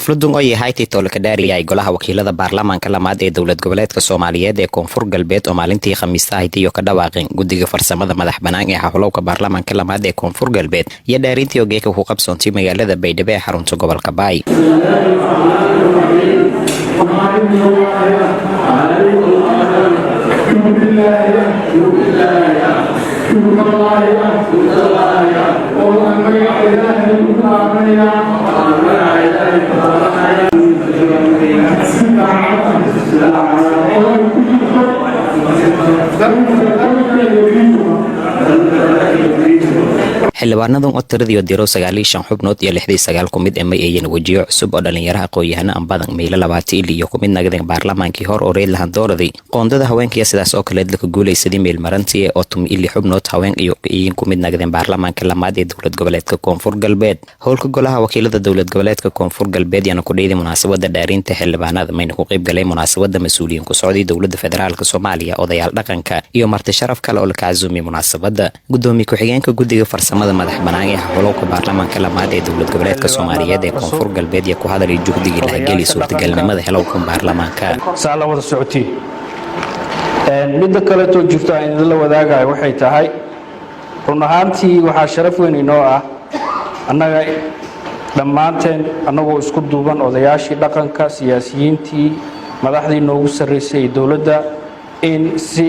xafladun oo yahay titolka dhaariyey golaha wakiilada Barlamanka lamaad ee dowlad goboleedka Soomaaliyeed ee Koonfur Galbeed oo maalintii Khamiista ahayd iyo ka dhawaaqeen guddiga farsamada madax banaan ee hawlowka Barlamanka lamaad ee Koonfur Galbeed iyo dhaarintii ogeeka ku qabsoontay magaalada Baydhabo ee xarunta gobolka Baay. xildhibaanadan oo tiradii diro 9 xubnood iyo 69 kumid ee ayeen wajiyo cusub oo dhalinyaraha aqoon-yahana aan badan meelo 20 iyo kumid nagdeen baarlamaankii hor oo reed lahan dooraday qoondada haweenka sidaas oo kale la guuleysaday meel marantii oo 10 xubnood haween iyo kumid nagdeen baarlamaanka lamaad ee dowlad goboleedka Koonfur Galbeed. howlka golaha wakiilada dowlad goboleedka Koonfur Galbeed yana ku dheeday munaasabada dhaarinta xildhibaanada mayna ku qayb galay munaasabada mas'uuliyiin ku socday dowladda federaalka Soomaaliya odayaal dhaqanka iyo marti sharaf kale oo la kaazumay munaasabada. gudoomiye ku-xigeenka guddiga farsamada madax banaan ee hawlowka Barlamanka lamaad ee dowlad goboleedka Soomaaliyeed ee Koonfur Galbeed iyo ku hadalay juhdigii la geliyay suurtagalnimada helowka Barlamanka. saala wada socotay mid kale oo jirta in la wadaagayo waxay tahay run ahaantii waxa sharaf weyn inoo ah annaga dhammaanteen annagoo isku duuban odayaashii dhaqanka siyaasiyiintii madaxdii noogu sareysay dowladda in si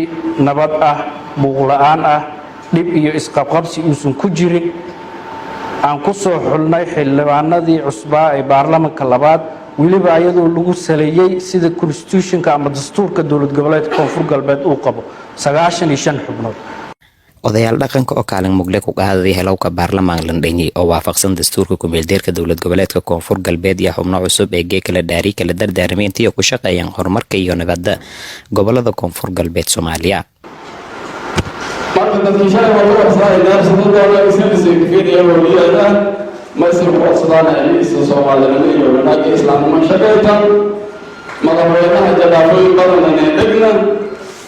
nabad ah buuqla'aan ah dib iyo isqabqabsi uusan ku jirin aan ku soo xulnay xildhibaanadii cusbaa ee baarlamanka labaad waliba ayadoo lagu saleeyay sida constitutionka ama dastuurka dowlad goboleedka Koonfur Galbeed uu qabo 95 xubnood. odayaal dhaqanka oo kaalin mugle ku qaaday helowka baarlamaanka London oo waafaqsan dastuurka ku meeldeerka dowlad goboleedka Koonfur Galbeed iyo xubno cusub ee kala dhaari kala dardaarmeyntii ku shaqeeyaan horumarka iyo nabadda gobolada Koonfur Galbeed Soomaaliya. marka dadkii shalay wada qabsadeen sidoo isla fiiriyo waliyaada ma isla qabsadaan ayaysa Soomaalida iyo wanaagga islaamka shaqeeytaan madaxweynaha jadafooyin badan ee degnan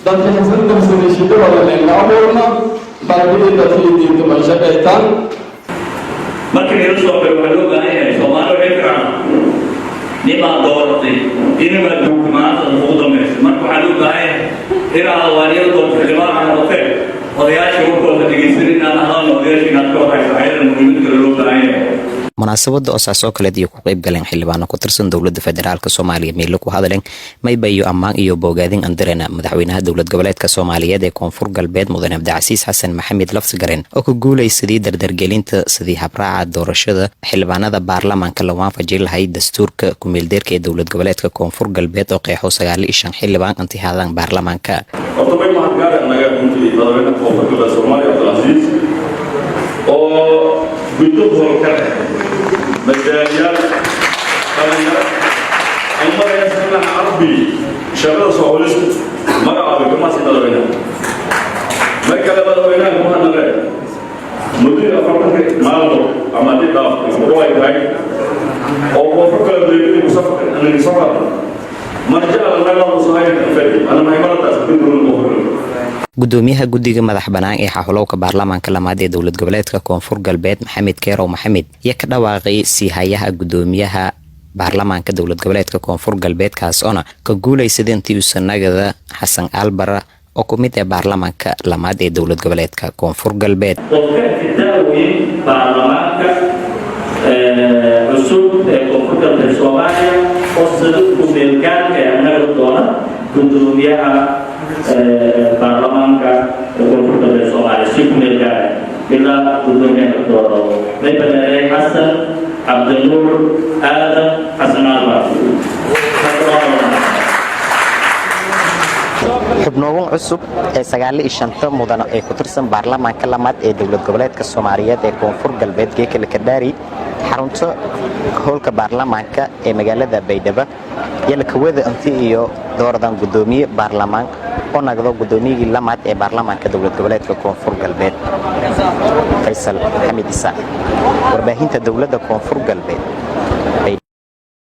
dadka xasan darsadii shaqo badan ee abuurna baadiyada dadkii ma shaqeeytaan markii ay soo baxeen loo baahan yahay Soomaaliya waxay firaan nima dooratay inama dukumaanta ugu dambeysay marka waxa loo baahan yahay iraada waliyo xildhibaanada oo kale odayaasha wuxuu dhageysanayna ahaan odayaasha inaad ka waxay ayaan muhiimad kale loo baahan yahay. munaasabada oo saasoo kale iyo ku qayb galeen xildhibaano ku tirsan dowladda federaalka Soomaaliya meel ku hadleen mayba iyo ammaan iyo bogaadin andireena madaxweynaha dowlad goboleedka Soomaaliyeed ee Koonfur Galbeed mudane Cabdicasiis Xasan Maxamed Lafsigarin oo ku guuleysaday dardargelinta sidii habraaca doorashada xildhibaanada baarlamaanka la waafajin lahayd dastuurka ku meeldeerka ee dowlad goboleedka Koonfur Galbeed oo qeexo 9 xildhibaan intihaadan baarlamaanka. Otomay mahadgaar anaga runtii madaxweynaha Koonfur Galbeed Soomaaliya Cabdicasiis oo guddo holka مجاليات قليلة المرة يسمى عربي شغل صعوليس مرة عربي كما سيدلوينا ما كلام دلوينا مهنا غير مدير أفريقيا مالو عملي داف المروي باي أو أفريقيا بيجي مسافر أنا مسافر مرجع لنا مصايب الفدي أنا ما يمرت أسبوع المفروض. gudoomiyaha guddiga madax banaan ee hawlowka baarlamaanka lamaad ee dowlad goboleedka Koonfur Galbeed Maxamed Keerow Maxamed ya ka dhawaaqay siihayaha gudoomiyaha baarlamaanka dowlad goboleedka Koonfur Galbeed kaas oo ka guuleysaday intii uu sanagada Xasan Albara oo ku mid ah baarlamaanka lamaad ee dowlad goboleedka Koonfur Galbeed. baarlamaanka cusub ee Koonfur Galbeed Soomaaliya oo sidoo ku meelgaarka anaga doona gudoomiyaha baarlamaanka Koonfur Galbeed Soomaaliya si ku meelgaar ila gudoomiyaha doona Maybadalay Xasan Abdulnuur Aadan Xasan Albara. xubnoogan cusub ee 95 mudane ay ku tirsan baarlamaanka lamaad ee dowlad goboleedka Soomaaliyeed ee Koonfur Galbeed geekala ka dhaari xarunta howlka baarlamaanka ee magaalada Baydhabo yala ka wada intii iyo dooradan gudoomiye baarlamaan oo nagdo gudoomiyihii lamaad ee baarlamaanka dowlad goboleedka Koonfur Galbeed Faysal Xamid Isa warbaahinta dowladda Koonfur Galbeed.